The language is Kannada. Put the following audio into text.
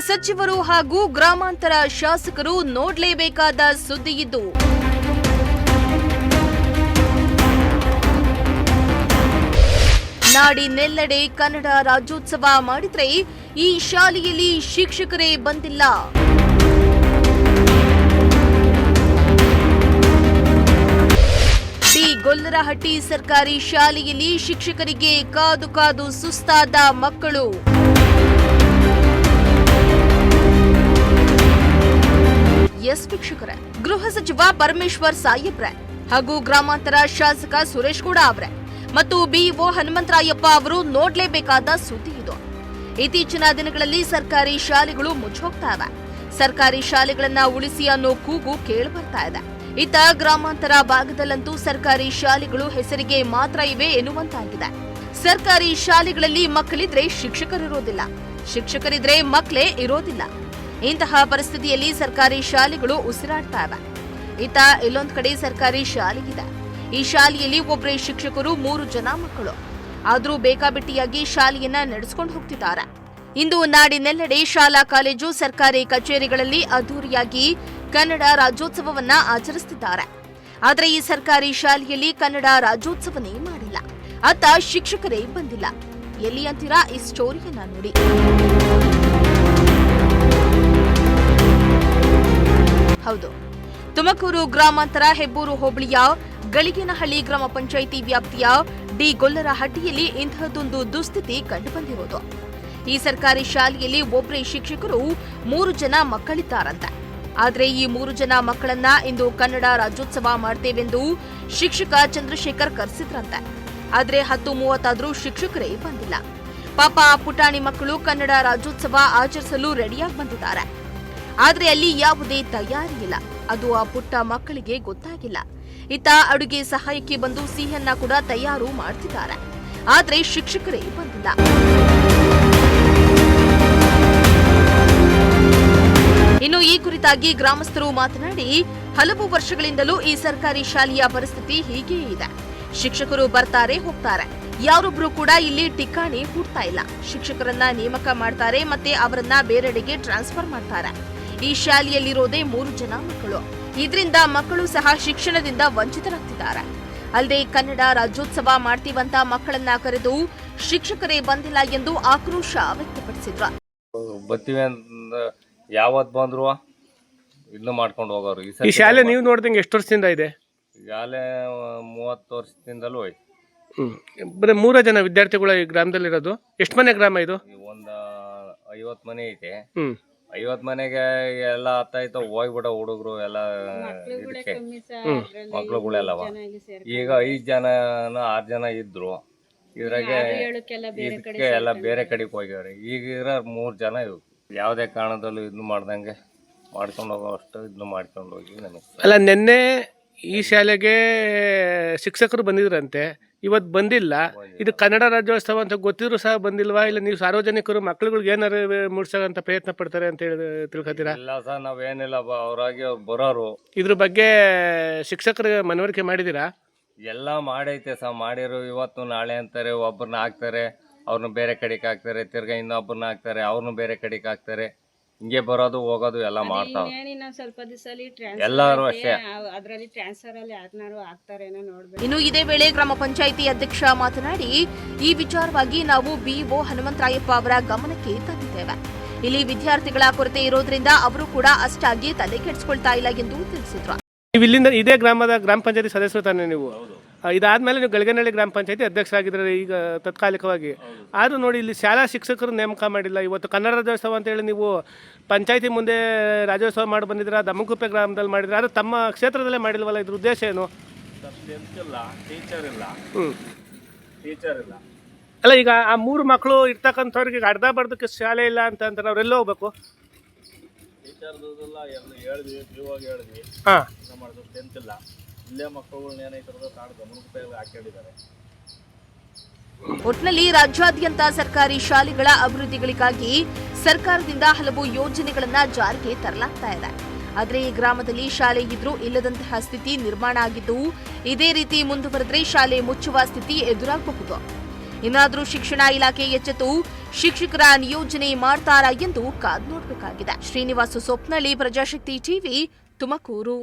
ಸಚಿವರು ಹಾಗೂ ಗ್ರಾಮಾಂತರ ಶಾಸಕರು ನೋಡಲೇಬೇಕಾದ ಸುದ್ದಿಯಿದ್ದು ನಾಡಿನೆಲ್ಲೆಡೆ ಕನ್ನಡ ರಾಜ್ಯೋತ್ಸವ ಮಾಡಿದ್ರೆ ಈ ಶಾಲೆಯಲ್ಲಿ ಶಿಕ್ಷಕರೇ ಬಂದಿಲ್ಲ. ಗೊಲ್ಲರಹಟ್ಟಿ ಸರ್ಕಾರಿ ಶಾಲೆಯಲ್ಲಿ ಶಿಕ್ಷಕರಿಗೆ ಕಾದು ಕಾದು ಸುಸ್ತಾದ ಮಕ್ಕಳು. ಎಸ್ ವೀಕ್ಷಕರೇ, ಗೃಹ ಸಚಿವ ಪರಮೇಶ್ವರ್ ಸಾಯಬ್ರೆ ಹಾಗೂ ಗ್ರಾಮಾಂತರ ಶಾಸಕ ಸುರೇಶ್ ಗೌಡ ಅವರೇ ಮತ್ತು ಬಿಇಒ ಹನುಮಂತರಾಯಪ್ಪ ಅವರು ನೋಡಲೇಬೇಕಾದ ಸುದ್ದಿ ಇದು. ಇತ್ತೀಚಿನ ದಿನಗಳಲ್ಲಿ ಸರ್ಕಾರಿ ಶಾಲೆಗಳು ಮುಚ್ಚೋಗ್ತಾ ಇವೆ. ಸರ್ಕಾರಿ ಶಾಲೆಗಳನ್ನ ಉಳಿಸಿ ಅನ್ನೋ ಕೂಗು ಕೇಳಿಬರ್ತಾ ಇದೆ. ಇತ್ತ ಗ್ರಾಮಾಂತರ ಭಾಗದಲ್ಲಂತೂ ಸರ್ಕಾರಿ ಶಾಲೆಗಳು ಹೆಸರಿಗೆ ಮಾತ್ರ ಇವೆ ಎನ್ನುವಂತಾಗಿದೆ. ಸರ್ಕಾರಿ ಶಾಲೆಗಳಲ್ಲಿ ಮಕ್ಕಳಿದ್ರೆ ಶಿಕ್ಷಕರಿರೋದಿಲ್ಲ, ಶಿಕ್ಷಕರಿದ್ರೆ ಮಕ್ಕಳೇ ಇರೋದಿಲ್ಲ. ಇಂತಹ ಪರಿಸ್ಥಿತಿಯಲ್ಲಿ ಸರ್ಕಾರಿ ಶಾಲೆಗಳು ಉಸಿರಾಡ್ತಾ ಇವೆ. ಇತ್ತ ಇಲ್ಲೊಂದ್ ಕಡೆ ಸರ್ಕಾರಿ ಶಾಲೆ ಇದೆ. ಈ ಶಾಲೆಯಲ್ಲಿ ಒಬ್ಬರೇ ಶಿಕ್ಷಕರು 3 ಜನ ಮಕ್ಕಳು. ಆದ್ರೂ ಬೇಕಾಬಿಟ್ಟಿಯಾಗಿ ಶಾಲೆಯನ್ನ ನಡೆಸಿಕೊಂಡು ಹೋಗ್ತಿದ್ದಾರೆ. ಇಂದು ನಾಡಿನೆಲ್ಲೆಡೆ ಶಾಲಾ ಕಾಲೇಜು ಸರ್ಕಾರಿ ಕಚೇರಿಗಳಲ್ಲಿ ಅದ್ದೂರಿಯಾಗಿ ಕನ್ನಡ ರಾಜ್ಯೋತ್ಸವವನ್ನ ಆಚರಿಸುತ್ತಿದ್ದಾರೆ. ಆದರೆ ಈ ಸರ್ಕಾರಿ ಶಾಲೆಯಲ್ಲಿ ಕನ್ನಡ ರಾಜ್ಯೋತ್ಸವನೇ ಮಾಡಿಲ್ಲ. ಅತ್ತ ಶಿಕ್ಷಕರೇ ಬಂದಿಲ್ಲ. ಎಲ್ಲಿ ಅಂತೀರಾ? ಈ ಸ್ಟೋರಿಯನ್ನ ನೋಡಿ. ಹೌದು, ತುಮಕೂರು ಗ್ರಾಮಾಂತರ ಹೆಬ್ಬೂರು ಹೋಬಳಿಯ ಗಳಿಗೇನಹಳ್ಳಿ ಗ್ರಾಮ ಪಂಚಾಯಿತಿ ವ್ಯಾಪ್ತಿಯ ಗೊಲ್ಲರಹಟ್ಟಿಯಲ್ಲಿ ಇಂತಹದೊಂದು ದುಸ್ಥಿತಿ ಕಂಡುಬಂದಿರೋದು. ಈ ಸರ್ಕಾರಿ ಶಾಲೆಯಲ್ಲಿ ಒಬ್ಬರೇ ಶಿಕ್ಷಕರು 3 ಜನ ಮಕ್ಕಳಿದ್ದಾರಂತೆ. ಆದರೆ ಈ 3 ಜನ ಮಕ್ಕಳನ್ನ ಇಂದು ಕನ್ನಡ ರಾಜ್ಯೋತ್ಸವ ಮಾಡ್ತೇವೆಂದು ಶಿಕ್ಷಕ ಚಂದ್ರಶೇಖರ್ ಕರೆಸಿದ್ರಂತೆ. ಆದ್ರೆ 10:30 ಶಿಕ್ಷಕರೇ ಬಂದಿಲ್ಲ. ಪಾಪ ಆ ಪುಟಾಣಿ ಮಕ್ಕಳು ಕನ್ನಡ ರಾಜ್ಯೋತ್ಸವ ಆಚರಿಸಲು ರೆಡಿಯಾಗಿ ಬಂದಿದ್ದಾರೆ. ಆದ್ರೆ ಅಲ್ಲಿ ಯಾವುದೇ ತಯಾರಿ ಇಲ್ಲ. ಅದು ಆ ಪುಟ್ಟ ಮಕ್ಕಳಿಗೆ ಗೊತ್ತಾಗಿಲ್ಲ. ಇತ್ತ ಅಡುಗೆ ಸಹಾಯಕ್ಕೆ ಬಂದು ಸಿಹಿಯನ್ನ ಕೂಡ ತಯಾರು ಮಾಡ್ತಿದ್ದಾರೆ. ಆದ್ರೆ ಶಿಕ್ಷಕರೇ ಬಂದಿಲ್ಲ. ಇನ್ನು ಈ ಕುರಿತಾಗಿ ಗ್ರಾಮಸ್ಥರು ಮಾತನಾಡಿ, ಹಲವು ವರ್ಷಗಳಿಂದಲೂ ಈ ಸರ್ಕಾರಿ ಶಾಲೆಯ ಪರಿಸ್ಥಿತಿ ಹೀಗೆ ಇದೆ. ಶಿಕ್ಷಕರು ಬರ್ತಾರೆ ಹೋಗ್ತಾರೆ, ಯಾರೊಬ್ರು ಕೂಡ ಇಲ್ಲಿ ಟಿಕ್ಕಾಣಿ ಹೂಡ್ತಾ ಇಲ್ಲ. ಶಿಕ್ಷಕರನ್ನ ನೇಮಕ ಮಾಡ್ತಾರೆ ಮತ್ತೆ ಅವರನ್ನ ಬೇರೆಡೆಗೆ ಟ್ರಾನ್ಸ್ಫರ್ ಮಾಡ್ತಾರೆ. ಈ ಶಾಲೆಯಲ್ಲಿರೋದೇ 3 ಜನ ಮಕ್ಕಳು. ಇದರಿಂದ ಮಕ್ಕಳು ಸಹ ಶಿಕ್ಷಣದಿಂದ ವಂಚಿತರಾಗ್ತಿದ್ದಾರೆ. ಅಲ್ಲದೆ ಕನ್ನಡ ರಾಜ್ಯೋತ್ಸವ ಮಾಡ್ತೀವಂತ ಮಕ್ಕಳನ್ನ ಕರೆದು ಶಿಕ್ಷಕರೇ ಬಂದಿಲ್ಲ ಎಂದು ಆಕ್ರೋಶ ವ್ಯಕ್ತಪಡಿಸಿದ್ರು. ಯಾವತ್ ಬಂದ್ರು ಇನ್ನು ಮಾಡ್ಕೊಂಡು ಹೋಗೋರು. ಈ ಶಾಲೆ ನೀವು ನೋಡ್ದಂಗೆ ಎಷ್ಟು ವರ್ಷದಿಂದ ಇದೆ? ಶಾಲೆ 30 ವರ್ಷದಿಂದಲೂ ಹೋಯ್ತು. ಬರೀ 3 ಜನ ವಿದ್ಯಾರ್ಥಿಗಳು ಈ ಗ್ರಾಮದಲ್ಲಿರೋದು. ಎಷ್ಟು ಮನೆ ಗ್ರಾಮ ಇದು? ಒಂದು 50 ಮನೆ ಐತೆ. 50 ಮನೆಗೆ ಎಲ್ಲ ಹತ್ತಾಯ್ತು ಹೋಗ್ಬಿಡ ಹುಡುಗರು ಎಲ್ಲ ಇದಕ್ಕೆ ಮಕ್ಳುಗಳೆಲ್ಲವ. ಈಗ 5 ಜನ 6 ಜನ ಇದ್ರು. ಇದ್ರಾಗೆ ಇದಕ್ಕೆ ಎಲ್ಲ ಬೇರೆ ಕಡೆಗೆ ಹೋಗ್ಯಾವ್ರಿ. ಈಗ ಇರೋ 3 ಜನ ಇವು. ಯಾವುದೇ ಕಾರಣದಲ್ಲೂ ಇದನ್ನು ಮಾಡ್ದಂಗೆ ಮಾಡ್ಕೊಂಡು ಹೋಗೋ ಅಷ್ಟು ಇದನ್ನು ಮಾಡ್ಕೊಂಡು ಹೋಗಿ ನನಗೆ. ಅಲ್ಲ, ನಿನ್ನೆ ಈ ಶಾಲೆಗೆ ಶಿಕ್ಷಕರು ಬಂದಿದ್ರಂತೆ, ಇವತ್ತು ಬಂದಿಲ್ಲ. ಇದು ಕನ್ನಡ ರಾಜ್ಯೋತ್ಸವ ಅಂತ ಗೊತ್ತಿದ್ರು ಸಹ ಬಂದಿಲ್ವಾ? ಇಲ್ಲ ನೀವು ಸಾರ್ವಜನಿಕರು ಮಕ್ಕಳುಗಳಿಗೆ ಏನಾರು ಮೂಡಿಸೋಂತ ಪ್ರಯತ್ನ ಪಡ್ತಾರೆ ಅಂತ ಹೇಳಿ ತಿಳ್ಕೊತೀರಾ? ಇಲ್ಲ ಸರ್, ನಾವೇನಿಲ್ಲ, ಅವರಾಗಿ ಅವ್ರು ಬರೋರು. ಇದ್ರ ಬಗ್ಗೆ ಶಿಕ್ಷಕರಿಗೆ ಮನವರಿಕೆ ಮಾಡಿದ್ದೀರಾ? ಎಲ್ಲ ಮಾಡೈತೆ ಸರ್, ಮಾಡಿರು. ಇವತ್ತು ನಾಳೆ ಅಂತಾರೆ, ಒಬ್ಬರನ್ನ ಹಾಕ್ತಾರೆ, ಅವ್ರನ್ನ ಬೇರೆ ಕಡೆಗೆ ಹಾಕ್ತಾರೆ, ತಿರ್ಗಾ ಇನ್ನೊಬ್ಬರನ್ನ ಹಾಕ್ತಾರೆ, ಅವ್ರನ್ನ ಬೇರೆ ಕಡೆಗೆ ಹಾಕ್ತಾರೆ. ಹಿಂಗೆ ಬರೋದು ಹೋಗೋದು ಎಲ್ಲ ಮಾಡ್ತಾವ. ಎಲ್ಲರೂ ಅಷ್ಟೇ. ಇನ್ನು ಇದೇ ವೇಳೆ ಗ್ರಾಮ ಪಂಚಾಯಿತಿ ಅಧ್ಯಕ್ಷ ಮಾತನಾಡಿ, ಈ ವಿಚಾರವಾಗಿ ನಾವು ಬಿಇಒ ಹನುಮಂತರಾಯಪ್ಪ ಅವರ ಗಮನಕ್ಕೆ ತಂದಿದ್ದೇವೆ. ಇಲ್ಲಿ ವಿದ್ಯಾರ್ಥಿಗಳ ಕೊರತೆ ಇರೋದ್ರಿಂದ ಅವರು ಕೂಡ ಅಷ್ಟಾಗಿ ತಲೆ ಕೆಡಿಸಿಕೊಳ್ತಾ ಇಲ್ಲ ಎಂದು ತಿಳಿಸಿದ್ರು. ನೀವು ಇಲ್ಲಿಂದ ಇದೇ ಗ್ರಾಮದ ಗ್ರಾಮ ಪಂಚಾಯತಿ ಸದಸ್ಯರು ತಾನೆ ನೀವು? ಇದಾದ್ಮೇಲೆ ನೀವು ಗಳಿಗೇನಹಳ್ಳಿ ಗ್ರಾಮ ಪಂಚಾಯತಿ ಅಧ್ಯಕ್ಷರಾಗಿದ್ದಾರೆ ಈಗ ತಾತ್ಕಾಲಿಕವಾಗಿ. ಆದರೂ ನೋಡಿ, ಇಲ್ಲಿ ಶಾಲಾ ಶಿಕ್ಷಕರು ನೇಮಕ ಮಾಡಿಲ್ಲ. ಇವತ್ತು ಕನ್ನಡ ರಾಜ್ಯೋತ್ಸವ ಅಂತೇಳಿ ನೀವು ಪಂಚಾಯತಿ ಮುಂದೆ ರಾಜ್ಯೋತ್ಸವ ಮಾಡಿ ಬಂದಿದ್ದೀರಾ, ದಮ್ಮಕುಪ್ಪೆ ಗ್ರಾಮದಲ್ಲಿ ಮಾಡಿದ್ರೆ, ಆದರೆ ತಮ್ಮ ಕ್ಷೇತ್ರದಲ್ಲೇ ಮಾಡಿಲ್ವಲ್ಲ. ಇದ್ರ ಉದ್ದೇಶ ಏನು? ಅಲ್ಲ, ಈಗ ಆ 3 ಮಕ್ಕಳು ಇರ್ತಕ್ಕಂಥವ್ರಿಗೆ ಅರ್ಧ ಬರ್ದಕ್ಕೆ ಶಾಲೆ ಇಲ್ಲ ಅಂತ ಅಂತಾರೆ. ಅವರೆಲ್ಲ ಹೋಗ್ಬೇಕು? ಹಾಂ, ಒಟ್ನಲ್ಲಿ ರಾಜ್ಯಾದ್ಯಂತ ಸರ್ಕಾರಿ ಶಾಲೆಗಳ ಅಭಿವೃದ್ಧಿಗಳಿಗಾಗಿ ಸರ್ಕಾರದಿಂದ ಹಲವು ಯೋಜನೆಗಳನ್ನ ಜಾರಿಗೆ ತರಲಾಗ್ತಾ ಇದೆ. ಆದರೆ ಈ ಗ್ರಾಮದಲ್ಲಿ ಶಾಲೆ ಇದ್ರೂ ಇಲ್ಲದಂತಹ ಸ್ಥಿತಿ ನಿರ್ಮಾಣ ಆಗಿದ್ದು, ಇದೇ ರೀತಿ ಮುಂದುವರೆದ್ರೆ ಶಾಲೆ ಮುಚ್ಚುವ ಸ್ಥಿತಿ ಎದುರಾಗಬಹುದು. ಇನ್ನಾದರೂ ಶಿಕ್ಷಣ ಇಲಾಖೆ ಎಚ್ಚೆತ್ತು ಶಿಕ್ಷಕರ ನಿಯೋಜನೆ ಮಾಡ್ತಾರಾ ಎಂದು ಕಾದು ನೋಡಬೇಕಾಗಿದೆ. ಶ್ರೀನಿವಾಸ ಸೊಪ್ನಳ್ಳಿ, ಪ್ರಜಾಶಕ್ತಿ ಟಿವಿ, ತುಮಕೂರು.